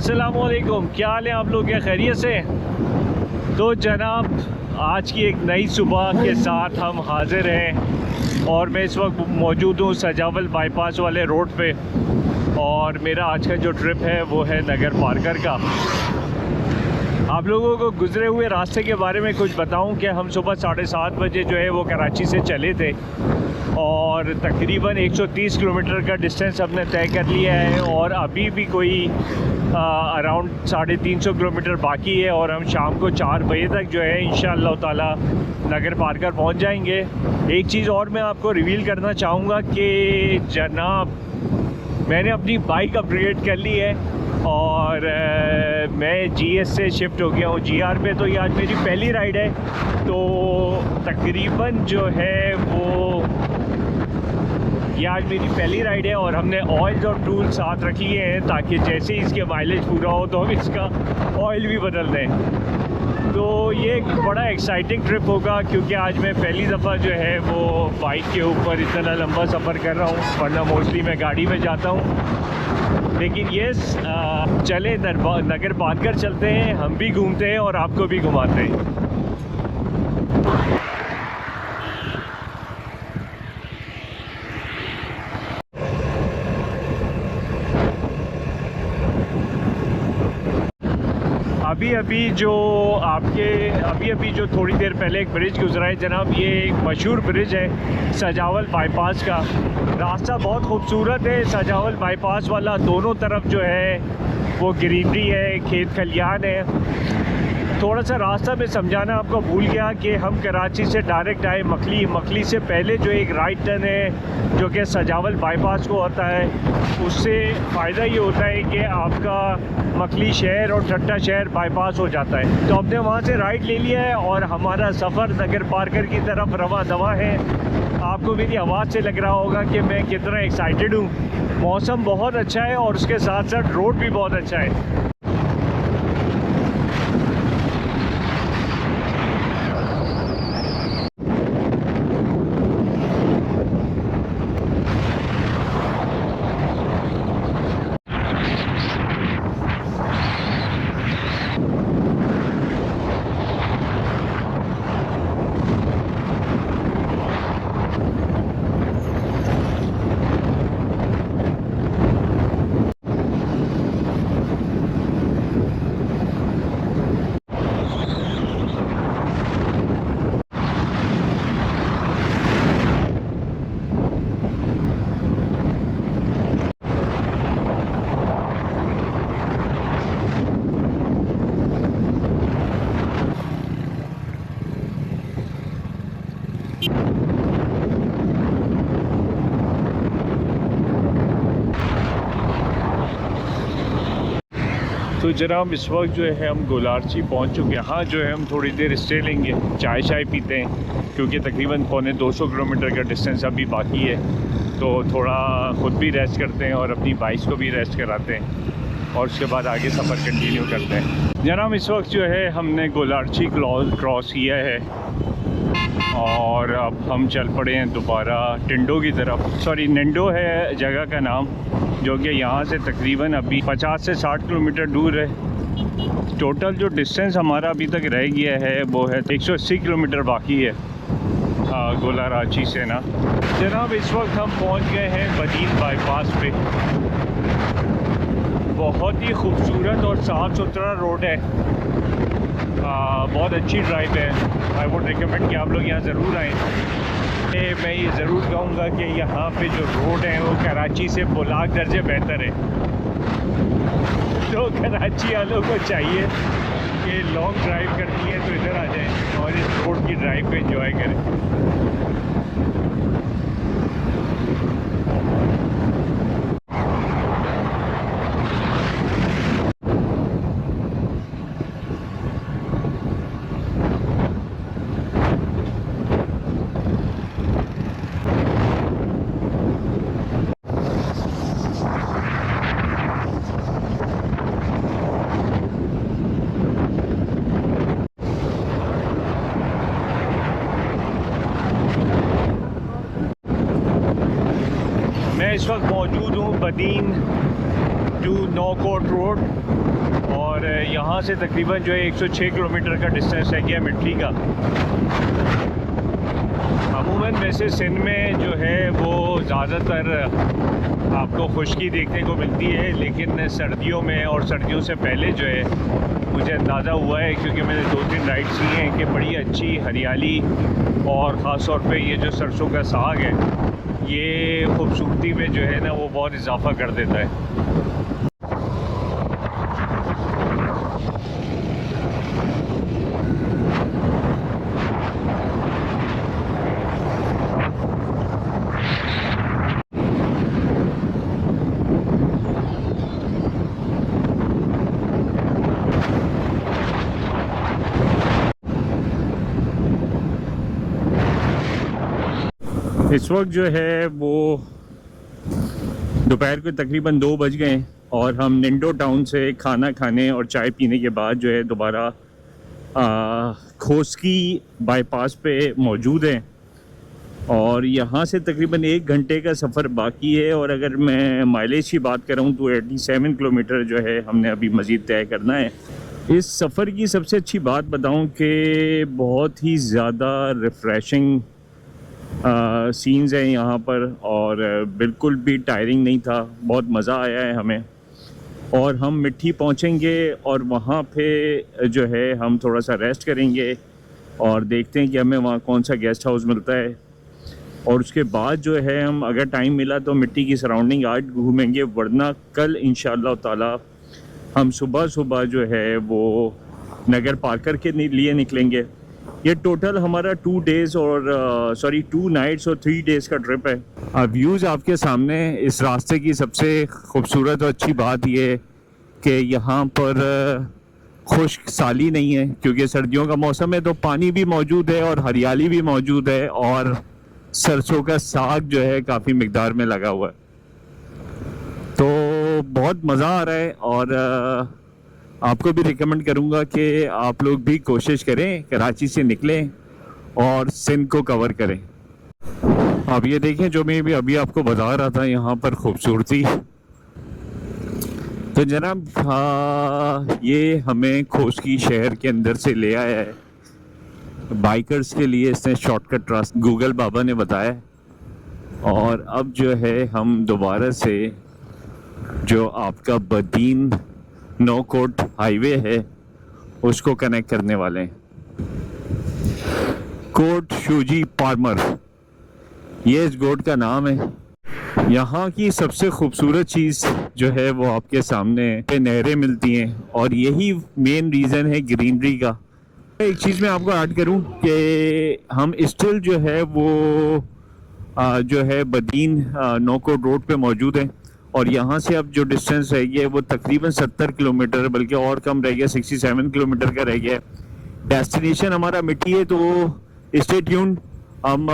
अस्सलामुअलैकुम, क्या हाल है आप लोग? क्या खैरियत से? तो जनाब, आज की एक नई सुबह के साथ हम हाजिर हैं और मैं इस वक्त मौजूद हूँ सजावल बाईपास वाले रोड पे। और मेरा आज का जो ट्रिप है वो है नगर पार्कर का। आप लोगों को गुजरे हुए रास्ते के बारे में कुछ बताऊं कि हम सुबह 7:30 बजे जो है वो कराची से चले थे और तकरीबन 130 किलोमीटर का डिस्टेंस हमने तय कर लिया है और अभी भी कोई अराउंड 350 किलोमीटर बाकी है और हम शाम को 4 बजे तक जो है इंशाअल्लाह ताला नगर पार्कर पहुंच जाएंगे। एक चीज़ और मैं आपको रिवील करना चाहूँगा कि जनाब, मैंने अपनी बाइक अपग्रेड कर ली है और मैं GS से शिफ्ट हो गया हूँ GR पे। तो ये आज मेरी पहली राइड है, तो तकरीबन जो है वो ये आज मेरी पहली राइड है और हमने ऑयल्स और टूल साथ रख लिए हैं ताकि जैसे ही इसके माइलेज पूरा हो तो हम इसका ऑयल भी बदल दें। तो ये एक बड़ा एक्साइटिंग ट्रिप होगा क्योंकि आज मैं पहली दफ़ा जो है वो बाइक के ऊपर इतना लंबा सफ़र कर रहा हूँ, वरना मोस्टली मैं गाड़ी में जाता हूँ। लेकिन चले नगर पार्कर चलते हैं, हम भी घूमते हैं और आपको भी घुमाते हैं। अभी अभी जो थोड़ी देर पहले एक ब्रिज गुजरा है जनाब, ये एक मशहूर ब्रिज है सजावल बाईपास का। रास्ता बहुत खूबसूरत है सजावल बाईपास वाला, दोनों तरफ जो है वो ग्रीनरी है, खेत खलियान है। थोड़ा सा रास्ता में समझाना आपको भूल गया कि हम कराची से डायरेक्ट आए मखली से पहले जो एक राइट टर्न है जो कि सजावल बाईपास को होता है, उससे फ़ायदा ये होता है कि आपका मखली शहर और ठट्टा शहर बाईपास हो जाता है। तो हमने वहाँ से राइट ले लिया है और हमारा सफ़र नगर पार्कर की तरफ रवा दवा है। आपको मेरी आवाज़ से लग रहा होगा कि मैं कितना एक्साइटेड हूँ। मौसम बहुत अच्छा है और उसके साथ साथ रोड भी बहुत अच्छा है। तो जनाब, इस वक्त जो है हम गुलारची पहुंच चुके हैं। हाँ, जो है हम थोड़ी देर स्टे लेंगे, चाय पीते हैं क्योंकि तकरीबन 250 किलोमीटर का डिस्टेंस अभी बाकी है। तो थोड़ा ख़ुद भी रेस्ट करते हैं और अपनी बाइक को भी रेस्ट कराते हैं और उसके बाद आगे सफ़र कंटिन्यू करते हैं। जनाब, इस वक्त जो है हमने गुलारची क्रॉस किया है और अब हम चल पड़े हैं दोबारा टिंडो की तरफ। सॉरी, निंडो है जगह का नाम, जो कि यहाँ से तकरीबन अभी 50 से 60 किलोमीटर दूर है। टोटल जो डिस्टेंस हमारा अभी तक रह गया है वो है 180 किलोमीटर बाकी है गुलाराची से ना। जनाब, इस वक्त हम पहुँच गए हैं बदीन बाईपास पे। बहुत ही खूबसूरत और साफ़ सुथरा रोड है, बहुत अच्छी ड्राइव है। आई वुड रिकमेंड कि आप लोग यहाँ ज़रूर आएँ। मैं ये ज़रूर कहूँगा कि यहाँ पे जो रोड है वो कराची से बुलाक दर्जे बेहतर है। तो कराची वालों को चाहिए कि लॉन्ग ड्राइव करनी है तो इधर आ जाएं और इस रोड की ड्राइव को एंजॉय करें। मैं इस वक्त मौजूद हूँ बदीन टू नौकोट रोड, और यहाँ से तकरीबन जो है 106 किलोमीटर का डिस्टेंस है गया मिट्टी का। अमूमन वैसे सिंध में जो है वो ज़्यादातर आपको खुश्की देखने को मिलती है, लेकिन सर्दियों में और सर्दियों से पहले जो है मुझे अंदाज़ा हुआ है, क्योंकि मैंने 2-3 राइड्स की हैं, कि बड़ी अच्छी हरियाली और ख़ास तौर पे ये जो सरसों का साग है ये खूबसूरती में जो है ना वो बहुत इजाफा कर देता है। इस वक्त जो है वो दोपहर को तकरीबन 2 बज गए और हम निंडो टाउन से खाना खाने और चाय पीने के बाद जो है दोबारा खोस्की बाईपास पे मौजूद हैं, और यहाँ से तकरीबन 1 घंटे का सफ़र बाकी है। और अगर मैं माइलेज की बात करूँ तो 87 किलोमीटर जो है हमने अभी मज़ीद तय करना है। इस सफ़र की सबसे अच्छी बात बताऊँ कि बहुत ही ज़्यादा रिफ़्रेशिंग सीन्स हैं यहाँ पर, और बिल्कुल भी टायरिंग नहीं था, बहुत मज़ा आया है हमें। और हम मिट्टी पहुँचेंगे और वहाँ पे जो है हम थोड़ा सा रेस्ट करेंगे और देखते हैं कि हमें वहाँ कौन सा गेस्ट हाउस मिलता है, और उसके बाद जो है हम अगर टाइम मिला तो मिट्टी की सराउंडिंग आज घूमेंगे, वरना कल इंशाअल्लाह ताला हम सुबह सुबह जो है वो नगर पार्कर के लिए निकलेंगे। ये टोटल हमारा 2 डेज़ और 2 नाइट्स और 3 डेज़ का ट्रिप है। व्यूज़ आपके सामने। इस रास्ते की सबसे खूबसूरत और अच्छी बात ये कि यहाँ पर खुश्क साली नहीं है, क्योंकि सर्दियों का मौसम है तो पानी भी मौजूद है और हरियाली भी मौजूद है, और सरसों का साग जो है काफ़ी मिकदार में लगा हुआ है। तो बहुत मज़ा आ रहा है, और आपको भी रिकमेंड करूंगा कि आप लोग भी कोशिश करें, कराची से निकलें और सिंध को कवर करें। अब ये देखें जो मैं भी अभी आपको बता रहा था यहाँ पर खूबसूरती। तो जनाब ये हमें खोस्की शहर के अंदर से ले आया है। बाइकर्स के लिए इसने शॉर्टकट रास्ता गूगल बाबा ने बताया, और अब जो है हम दोबारा से जो आपका बदीन नौकोट हाईवे है उसको कनेक्ट करने वाले हैं। कोट शूजी पार्मर, ये इस गोट का नाम है। यहाँ की सबसे खूबसूरत चीज़ जो है वो आपके सामने पे नहरें मिलती हैं, और यही मेन रीज़न है ग्रीनरी का। एक चीज़ मैं आपको ऐड करूँ कि हम स्टिल जो है वो जो है बदीन नौकोट रोड पे मौजूद हैं, और यहाँ से अब जो डिस्टेंस रह गया है वो तकरीबन 70 किलोमीटर, बल्कि और कम रह गया, 67 किलोमीटर का रह गया। डेस्टिनेशन हमारा मिट्टी है, तो स्टे ट्यून्ड। हम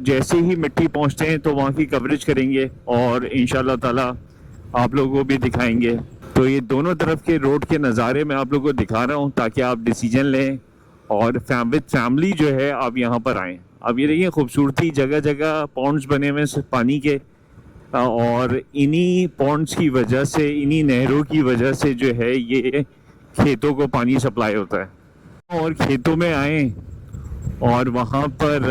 जैसे ही मिट्टी पहुँचते हैं तो वहाँ की कवरेज करेंगे और इंशाल्लाह ताला आप लोगों को भी दिखाएंगे। तो ये दोनों तरफ के रोड के नज़ारे मैं आप लोगों को दिखा रहा हूँ ताकि आप डिसीजन लें, और फैमिली जो है आप यहाँ पर आएँ। अब ये देखिए खूबसूरती, जगह जगह पॉन्ड्स बने हुए पानी के, और इन्हीं पॉन्ड्स की वजह से, इन्हीं नहरों की वजह से जो है ये खेतों को पानी सप्लाई होता है। और खेतों में आए और वहाँ पर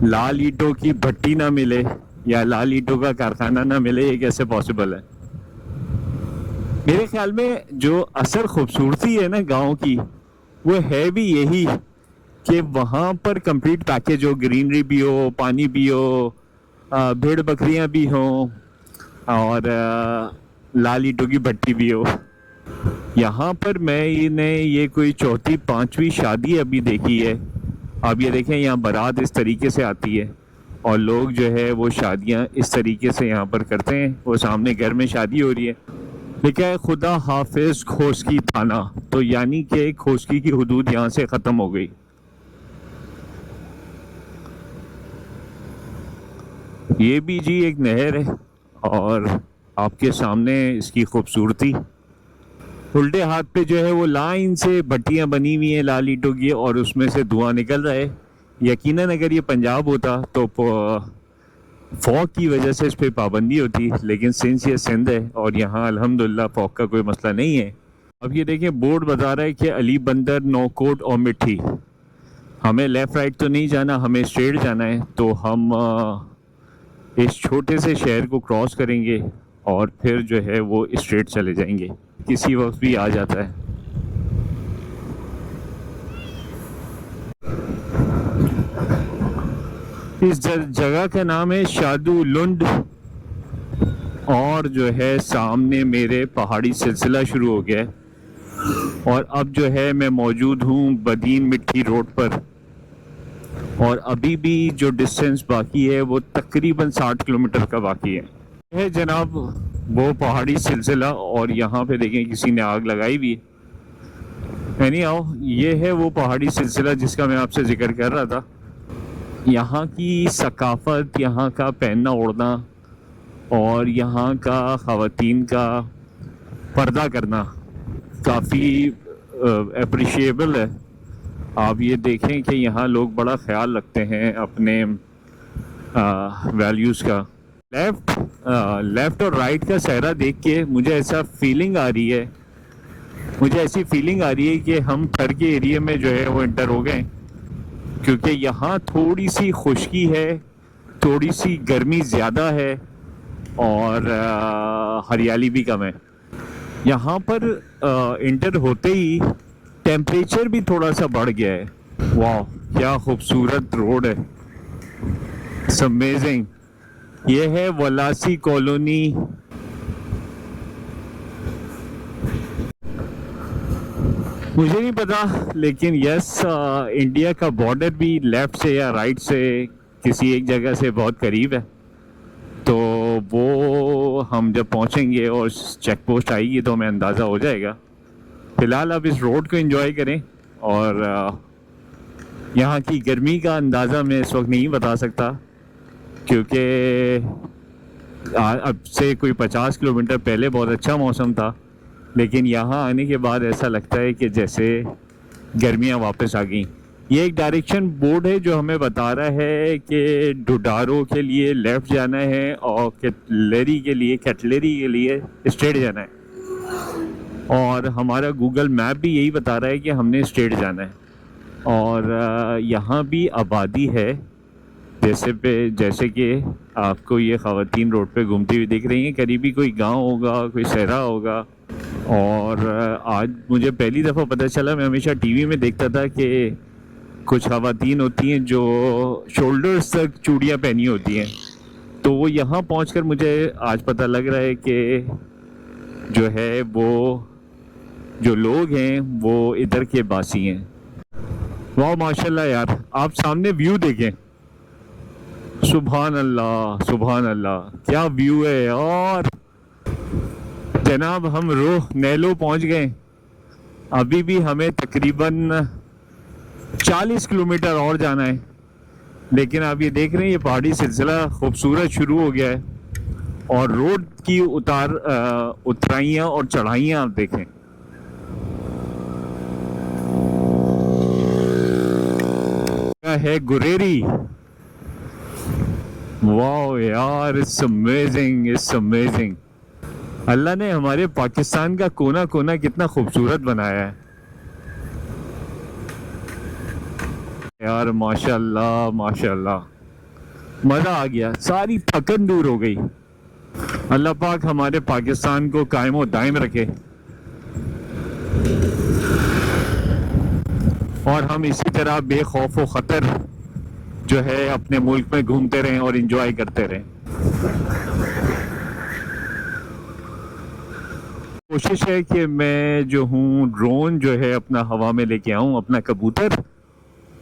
लाल ईंटों की भट्टी ना मिले या लाल ईंटों का कारखाना ना मिले, ये कैसे पॉसिबल है? मेरे ख्याल में जो असल खूबसूरती है ना गांव की, वो है भी यही कि वहाँ पर कंप्लीट पैकेज हो, ग्रीनरी भी हो, पानी भी हो, भेड़ बकरियां भी हों, और लाल ईंटों की भट्टी भी हो। यहाँ पर मैंने ये कोई 4-5वीं शादी अभी देखी है। अब ये देखें यहाँ बारात इस तरीके से आती है, और लोग जो है वो शादियाँ इस तरीके से यहाँ पर करते हैं। वो सामने घर में शादी हो रही है, लिखा है खुदा हाफिज खोस्की थाना, तो यानी कि खोस्की की हुदूद यहाँ से ख़त्म हो गई। ये भी जी एक नहर है, और आपके सामने इसकी खूबसूरती। उल्टे हाथ पे जो है वो लाइन से भट्टियां बनी हुई हैं लाल ईंटों की, और उसमें से धुआं निकल रहा है। यकीनन अगर ये पंजाब होता तो फॉग की वजह से इस पर पाबंदी होती, लेकिन सिंस ये सिंध है और यहाँ अल्हम्दुलिल्लाह फॉग का कोई मसला नहीं है। अब ये देखें, बोर्ड बता रहा है कि अली बंदर, नौकोट और मिट्टी। हमें लेफ़्ट राइट तो नहीं जाना, हमें स्ट्रेट जाना है। तो हम इस छोटे से शहर को क्रॉस करेंगे और फिर जो है वो स्ट्रेट चले जाएंगे। किसी वक्त भी आ जाता है। इस जगह का नाम है शादू लुंड और जो है सामने मेरे पहाड़ी सिलसिला शुरू हो गया है। और अब जो है मैं मौजूद हूँ बदीन मिट्टी रोड पर और अभी भी जो डिस्टेंस बाकी है वो तकरीबन 60 किलोमीटर का बाकी है जनाब वो पहाड़ी सिलसिला। और यहाँ पे देखें किसी ने आग लगाई भी है। नहीं आओ, ये है वो पहाड़ी सिलसिला जिसका मैं आपसे जिक्र कर रहा था। यहाँ की सकाफ़त, यहाँ का पहनना ओढ़ना और यहाँ का ख़वातीन का पर्दा करना काफ़ी अप्रिशिएबल है। आप ये देखें कि यहाँ लोग बड़ा ख्याल रखते हैं अपने वैल्यूज़ का। लेफ़्ट और राइट का सहरा देख के मुझे ऐसी फीलिंग आ रही है कि हम थर के एरिया में जो है वो इंटर हो गए, क्योंकि यहाँ थोड़ी सी खुश्की है, थोड़ी सी गर्मी ज़्यादा है और हरियाली भी कम है। यहाँ पर इंटर होते ही टेम्परेचर भी थोड़ा सा बढ़ गया है। वाह, क्या खूबसूरत रोड है, इट्स अमेजिंग। ये है वलासी कॉलोनी। मुझे नहीं पता, लेकिन यस इंडिया का बॉर्डर भी लेफ़्ट से या राइट से किसी एक जगह से बहुत करीब है। तो वो हम जब पहुंचेंगे और चेक पोस्ट आएगी तो हमें अंदाज़ा हो जाएगा। फ़िलहाल आप इस रोड को एंजॉय करें और यहाँ की गर्मी का अंदाज़ा मैं इस वक्त नहीं बता सकता, क्योंकि अब से कोई 50 किलोमीटर पहले बहुत अच्छा मौसम था, लेकिन यहाँ आने के बाद ऐसा लगता है कि जैसे गर्मियाँ वापस आ गई। ये एक डायरेक्शन बोर्ड है जो हमें बता रहा है कि डुडारो के लिए लेफ़्ट जाना है और कैटलरी के लिए स्ट्रेट जाना है। और हमारा गूगल मैप भी यही बता रहा है कि हमने स्ट्रेट जाना है। और यहाँ भी आबादी है, जैसे कि आपको ये ख़वातीन रोड पे घूमती हुई दिख रही हैं। करीबी कोई गांव होगा, कोई सहरा होगा। और आज मुझे पहली दफ़ा पता चला, मैं हमेशा टीवी में देखता था कि कुछ ख़वातीन होती हैं जो शोल्डर्स तक चूड़ियाँ पहनी होती हैं, तो वो यहाँ पहुँचकर मुझे आज पता लग रहा है कि जो है वो जो लोग हैं वो इधर के बासी हैं। वाह माशाल्लाह यार, आप सामने व्यू देखें, सुभान अल्लाह सुभान अल्लाह, क्या व्यू है। और जनाब हम नेलो पहुंच गए। अभी भी हमें तकरीबन 40 किलोमीटर और जाना है, लेकिन आप ये देख रहे हैं ये पहाड़ी सिलसिला खूबसूरत शुरू हो गया है और रोड की उतराइयाँ और चढ़ाइयाँ आप देखें। है गुरेरी। वाह यार, इट्स अमेजिंग। अल्लाह ने हमारे पाकिस्तान का कोना कोना कितना खूबसूरत बनाया है यार, माशाल्लाह माशाल्लाह, मज़ा आ गया, सारी थकन दूर हो गई। अल्लाह पाक हमारे पाकिस्तान को कायम और दायम रखे और हम इसी तरह बेखौफ व ख़तर जो है अपने मुल्क में घूमते रहें और एंजॉय करते रहें। कोशिश है कि मैं जो हूँ ड्रोन जो है अपना हवा में लेके आऊँ, अपना कबूतर,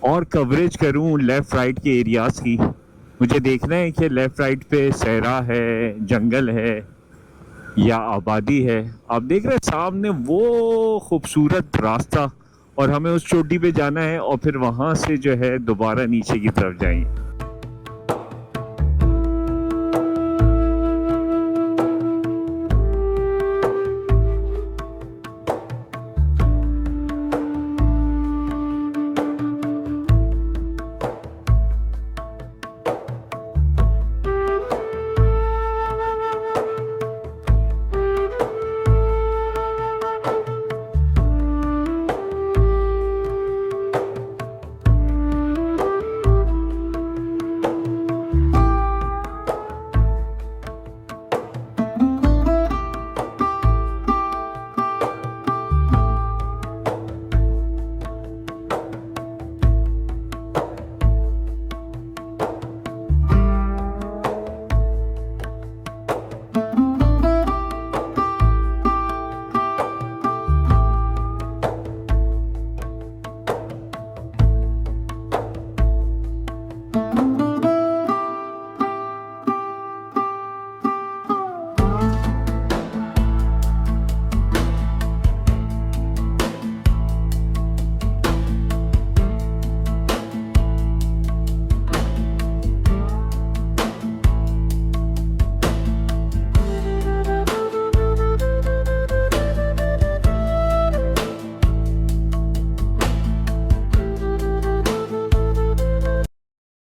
और कवरेज करूँ लेफ़्ट राइट के एरियाज़ की। मुझे देखना है कि लेफ़्ट राइट पे सहरा है, जंगल है या आबादी है। आप देख रहे हैं सामने वो खूबसूरत रास्ता, और हमें उस चोटी पे जाना है और फिर वहाँ से जो है दोबारा नीचे की तरफ जाएंगे।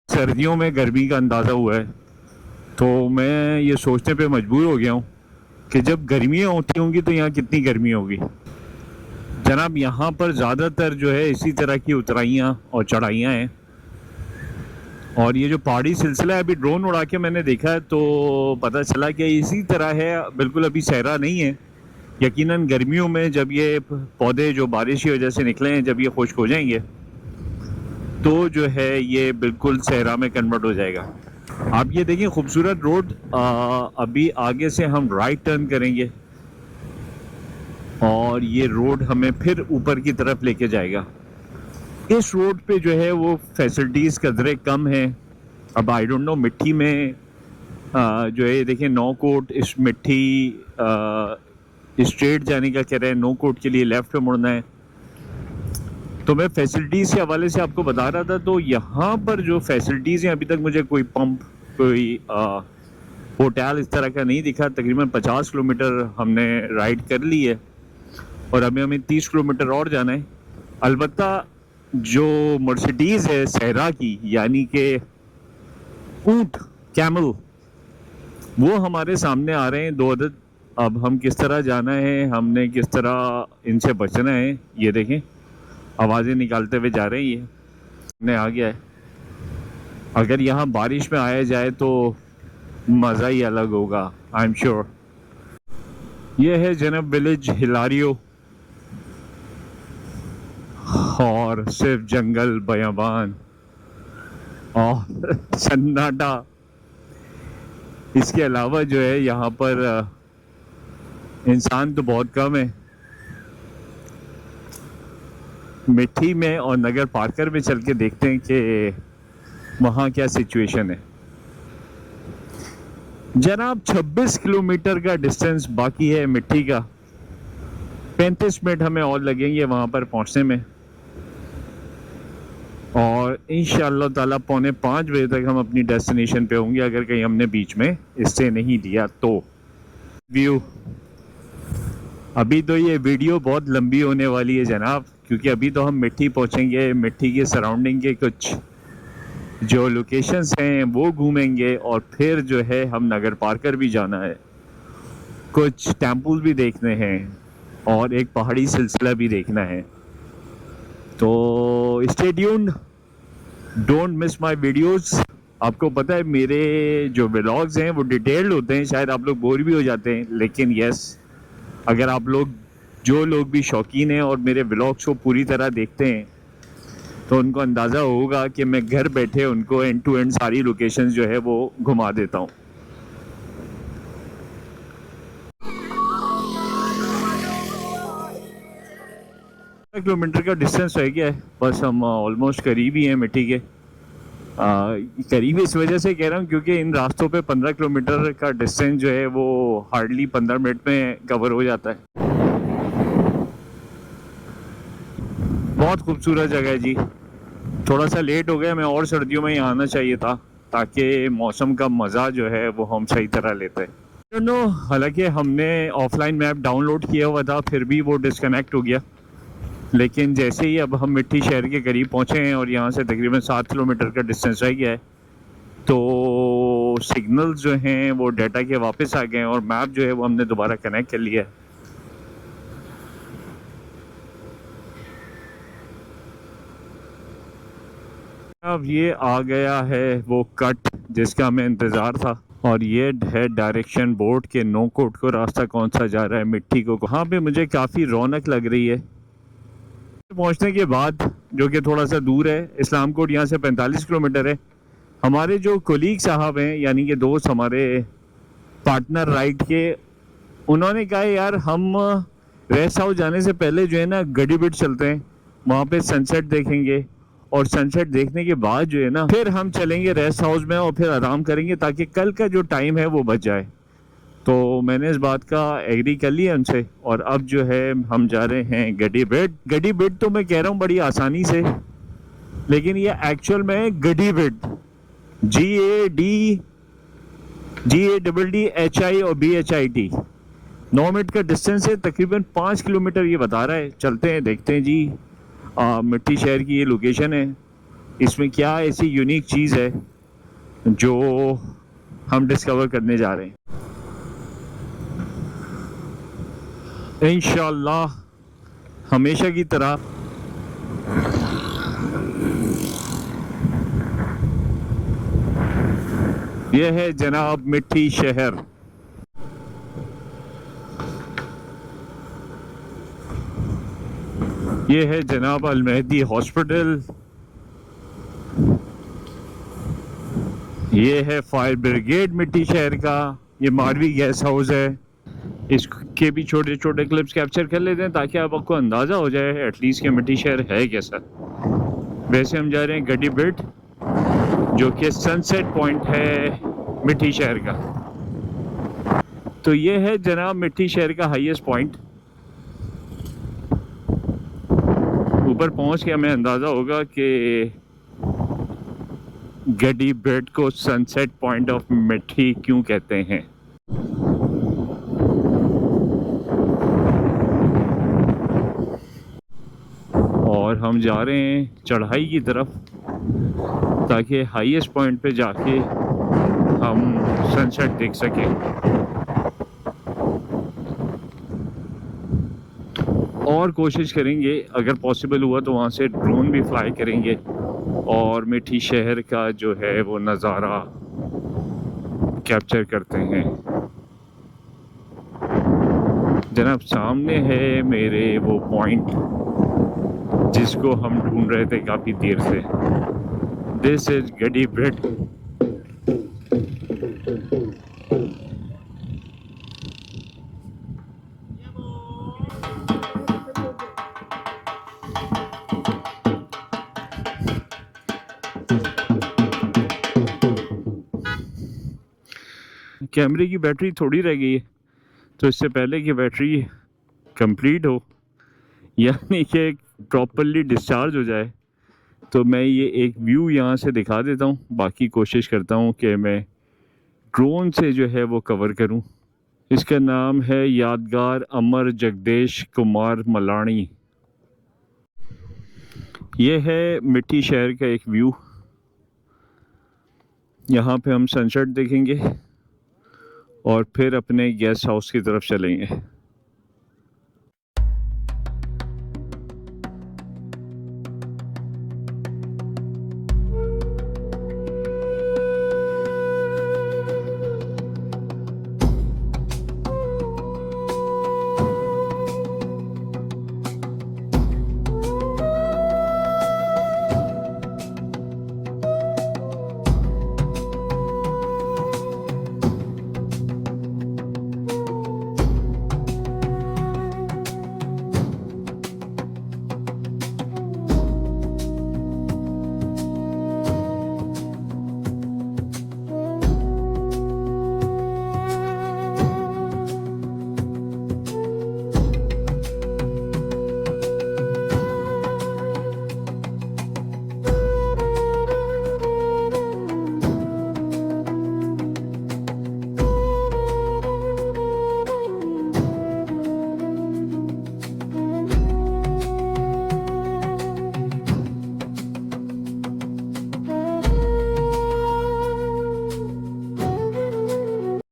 सर्दियों में गर्मी का अंदाज़ा हुआ है, तो मैं ये सोचने पे मजबूर हो गया हूँ कि जब गर्मियाँ होती होंगी तो यहाँ कितनी गर्मी होगी। जनाब, यहाँ पर ज़्यादातर जो है इसी तरह की उतराइयाँ और चढ़ाइयाँ हैं, और ये जो पहाड़ी सिलसिला है, अभी ड्रोन उड़ा के मैंने देखा है तो पता चला कि इसी तरह है, बिल्कुल अभी सहरा नहीं है। यकीनन गर्मियों में जब ये पौधे जो बारिश की वजह से निकले हैं, जब ये खुश्क हो जाएंगे तो जो है ये बिल्कुल सहरा में कन्वर्ट हो जाएगा। आप ये देखिए खूबसूरत रोड। अभी आगे से हम राइट टर्न करेंगे और ये रोड हमें फिर ऊपर की तरफ लेके जाएगा। इस रोड पे जो है वो फैसिलिटीज़ कदरे कम हैं। अब आई डोंट नो मिट्टी में जो है देखिए नो कोट, इस मिट्टी स्ट्रेट जाने का कह रहे हैं, नो कोट के लिए लेफ्ट पे मुड़ना है। तो मैं फैसिलिटीज़ के हवाले से आपको बता रहा था, तो यहाँ पर जो फैसिलिटीज़ हैं, अभी तक मुझे कोई पंप, कोई होटल इस तरह का नहीं दिखा। तकरीबन 50 किलोमीटर हमने राइड कर ली है और अभी हमें 30 किलोमीटर और जाना है। अलबत्ता जो मर्सिडीज़ है सहरा की, यानी कि ऊंट, कैमल, वो हमारे सामने आ रहे हैं 2 अदद। अब हम किस तरह जाना है, हमने किस तरह इनसे बचना है, ये देखें आवाज़ें निकालते हुए जा रहे हैं। ये हमने आ गया है। अगर यहाँ बारिश में आया जाए तो मज़ा ही अलग होगा, आई एम श्योर। ये है जनब विलेज हिलारियो, और सिर्फ जंगल, बयाबान और सन्नाटा। इसके अलावा जो है यहाँ पर इंसान तो बहुत कम है। मिट्टी में और नगर पार्कर में चल के देखते हैं कि वहाँ क्या सिचुएशन है। जनाब 26 किलोमीटर का डिस्टेंस बाकी है मिट्टी का। 35 मिनट हमें और लगेंगे वहाँ पर पहुँचने में, और इंशाअल्लाह ताला 4:45 बजे तक हम अपनी डेस्टिनेशन पे होंगे, अगर कहीं हमने बीच में इससे नहीं लिया तो। व्यू अभी तो ये वीडियो बहुत लंबी होने वाली है जनाब, क्योंकि अभी तो हम मिट्टी पहुंचेंगे, मिट्टी के सराउंडिंग के कुछ जो लोकेशंस हैं वो घूमेंगे, और फिर जो है हम नगर पार्कर भी जाना है, कुछ टेम्पल्स भी देखने हैं और एक पहाड़ी सिलसिला भी देखना है। तो stay tuned, don't miss my videos. आपको पता है मेरे जो व्लॉग्स हैं वो डिटेल्ड होते हैं, शायद आप लोग बोर भी हो जाते हैं, लेकिन यस, अगर आप लोग, जो लोग भी शौकीन हैं और मेरे व्लॉग्स को पूरी तरह देखते हैं, तो उनको अंदाज़ा होगा कि मैं घर बैठे उनको एंड टू एंड सारी लोकेशंस जो है वो घुमा देता हूँ। किलोमीटर का डिस्टेंस रह गया है, बस हम ऑलमोस्ट करीब ही हैं मिट्टी के। करीब इस वजह से कह रहा हूँ क्योंकि इन रास्तों पे 15 किलोमीटर का डिस्टेंस जो है वो हार्डली 15 मिनट में कवर हो जाता है। बहुत खूबसूरत जगह है जी। थोड़ा सा लेट हो गया, मैं और सर्दियों में यहाँ आना चाहिए था ताकि मौसम का मज़ा जो है वो हम सही तरह लेते हैं। नो, हालांकि हमने ऑफलाइन मैप डाउनलोड किया हुआ था, फिर भी वो डिस्कनेक्ट हो गया। लेकिन जैसे ही अब हम मिट्टी शहर के करीब पहुँचे हैं और यहाँ से तकरीबन 7 किलोमीटर का डिस्टेंस रह गया है, तो सिग्नल्स जो हैं वो डाटा के वापस आ गए हैं और मैप जो है वो हमने दोबारा कनेक्ट कर लिया है। अब ये आ गया है वो कट जिसका हमें इंतज़ार था, और ये है डायरेक्शन बोर्ड के नो कोट को रास्ता कौन सा जा रहा है मिट्टी को। वहाँ पे मुझे काफ़ी रौनक लग रही है। पहुँचने के बाद, जो कि थोड़ा सा दूर है, इस्लाम कोट यहाँ से 45 किलोमीटर है, हमारे जो कोलीग साहब हैं, यानी कि दोस्त हमारे पार्टनर राइड के, उन्होंने कहा यार हम रेस्ट हाउस जाने से पहले जो है ना गड़ी बिट चलते हैं, वहाँ पे सनसेट देखेंगे और सनसेट देखने के बाद जो है ना फिर हम चलेंगे रेस्ट हाउस में और फिर आराम करेंगे ताकि कल का जो टाइम है वो बच जाए। तो मैंने इस बात का एग्री कर लिया उनसे और अब जो है हम जा रहे हैं गड्डी बेट। गड्डी बेट तो मैं कह रहा हूँ बड़ी आसानी से, लेकिन ये एक्चुअल में गड्डी बेट GADDHI और BHIT 9 मिनट का डिस्टेंस है, तकरीबन 5 किलोमीटर ये बता रहा है। चलते हैं देखते हैं जी। मिट्टी शहर की ये लोकेशन है, इसमें क्या ऐसी यूनिक चीज़ है जो हम डिस्कवर करने जा रहे हैं इंशाल्लाह हमेशा की तरह। यह है जनाब मिट्टी शहर। ये है जनाब अल मेहदी हॉस्पिटल। ये है फायर ब्रिगेड मिट्टी शहर का। ये मारवी गेस्ट हाउस है। इसके भी छोटे छोटे क्लिप्स कैप्चर कर लेते हैं ताकि आपको अंदाज़ा हो जाए एटलीस्ट कि मिट्टी शहर है कैसा। वैसे हम जा रहे हैं गड्डी बेट जो कि सनसेट पॉइंट है मिट्टी शहर का। तो ये है जनाब मिट्टी शहर का हाईएस्ट पॉइंट। ऊपर पहुंच के हमें अंदाज़ा होगा कि गड्डी बेट को सनसेट पॉइंट ऑफ मिट्टी क्यों कहते हैं। और हम जा रहे हैं चढ़ाई की तरफ ताकि हाईएस्ट पॉइंट पे जाके हम सनसेट देख सकें। और कोशिश करेंगे अगर पॉसिबल हुआ तो वहाँ से ड्रोन भी फ्लाई करेंगे और मिट्टी शहर का जो है वो नज़ारा कैप्चर करते हैं। जनाब सामने है मेरे वो पॉइंट जिसको हम ढूंढ रहे थे काफ़ी देर से। दिस इज गड्डी बेट। कैमरे की बैटरी थोड़ी रह गई है, तो इससे पहले कि बैटरी कंप्लीट हो यानी कि प्रॉपरली डिस्चार्ज हो जाए तो मैं ये एक व्यू यहाँ से दिखा देता हूँ। बाकी कोशिश करता हूँ कि मैं ड्रोन से जो है वो कवर करूँ। इसका नाम है यादगार अमर जगदेश कुमार मलानी। ये है मिट्टी शहर का एक व्यू। यहाँ पे हम सनसेट देखेंगे और फिर अपने गेस्ट हाउस की तरफ चलेंगे।